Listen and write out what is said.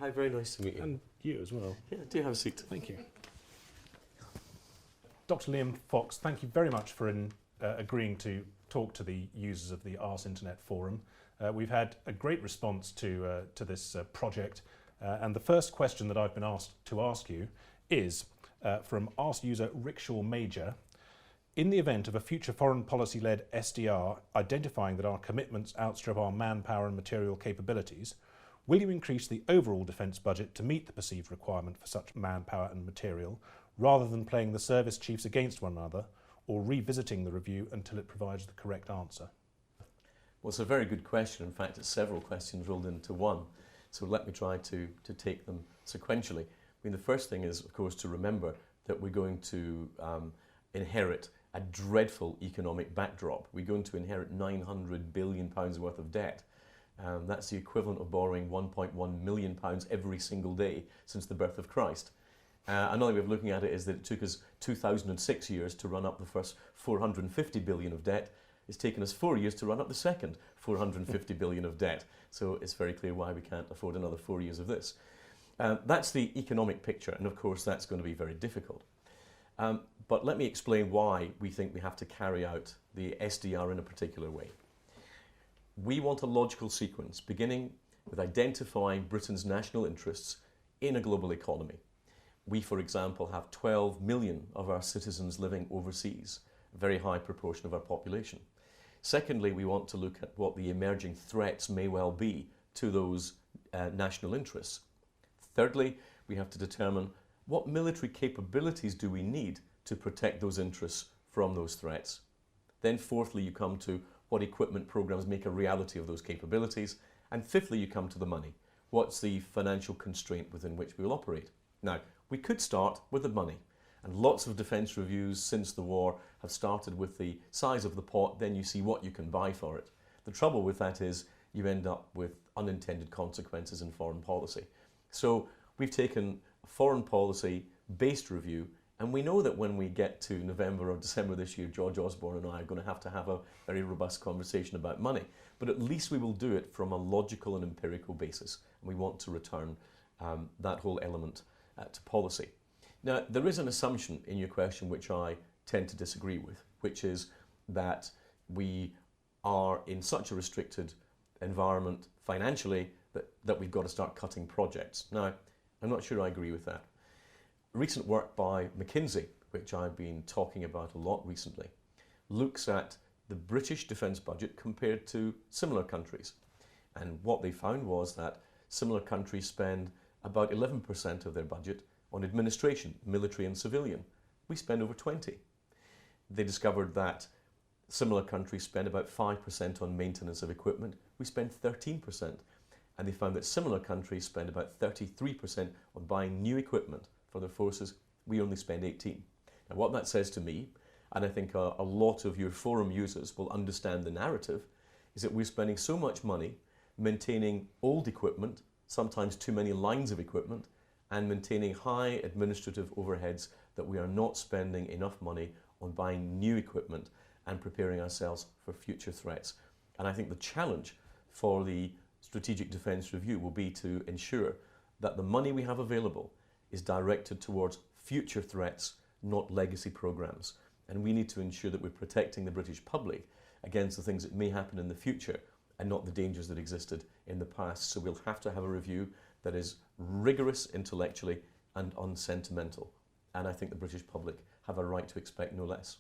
Hi, very nice to meet you. And you as well. Yeah, do have a seat. Thank you. Dr. Liam Fox, thank you very much for agreeing to talk to the users of the Ars Internet Forum. We've had a great response to this project, and the first question that I've been asked to ask you is from Ars user Rickshaw Major. In the event of a future foreign policy-led SDR identifying that our commitments outstrip our manpower and material capabilities, will you increase the overall defence budget to meet the perceived requirement for such manpower and material, rather than playing the service chiefs against one another, or revisiting the review until it provides the correct answer? Well, it's a very good question. In fact, it's several questions rolled into one. So let me try to take them sequentially. I mean, the first thing is, of course, to remember that we're going to inherit a dreadful economic backdrop. We're going to inherit £900 billion worth of debt. That's the equivalent of borrowing £1.1 million every single day since the birth of Christ. Another way of looking at it is that it took us 2006 years to run up the first 450 billion of debt. It's taken us 4 years to run up the second 450 billion of debt. So it's very clear why we can't afford another 4 years of this. That's the economic picture, and of course that's going to be very difficult. But let me explain why we think we have to carry out the SDR in a particular way. We want a logical sequence, beginning with identifying Britain's national interests in a global economy. We, for example, have 12 million of our citizens living overseas, a very high proportion of our population. Secondly, we want to look at what the emerging threats may well be to those national interests. Thirdly, we have to determine what military capabilities do we need to protect those interests from those threats. Then fourthly, you come to what equipment programs make a reality of those capabilities. And fifthly, you come to the money. What's the financial constraint within which we will operate? Now, we could start with the money, and lots of defence reviews since the war have started with the size of the pot, then you see what you can buy for it. The trouble with that is you end up with unintended consequences in foreign policy. So we've taken a foreign policy based review, and we know that when we get to November or December this year, George Osborne and I are going to have a very robust conversation about money, but at least we will do it from a logical and empirical basis, and we want to return that whole element to policy. Now, there is an assumption in your question which I tend to disagree with, which is that we are in such a restricted environment financially that we've got to start cutting projects. Now, I'm not sure I agree with that. Recent work by McKinsey, which I've been talking about a lot recently, looks at the British defence budget compared to similar countries. And what they found was that similar countries spend about 11% of their budget on administration, military and civilian. We spend over 20%. They discovered that similar countries spend about 5% on maintenance of equipment. We spend 13%. And they found that similar countries spend about 33% on buying new equipment for their forces. We only spend 18%. Now, what that says to me, and I think a lot of your forum users will understand the narrative, is that we're spending so much money maintaining old equipment, sometimes too many lines of equipment, and maintaining high administrative overheads that we are not spending enough money on buying new equipment and preparing ourselves for future threats. And I think the challenge for the Strategic Defence Review will be to ensure that the money we have available is directed towards future threats, not legacy programs. And we need to ensure that we're protecting the British public against the things that may happen in the future and not the dangers that existed in the past. So we'll have to have a review that is rigorous intellectually and unsentimental. And I think the British public have a right to expect no less.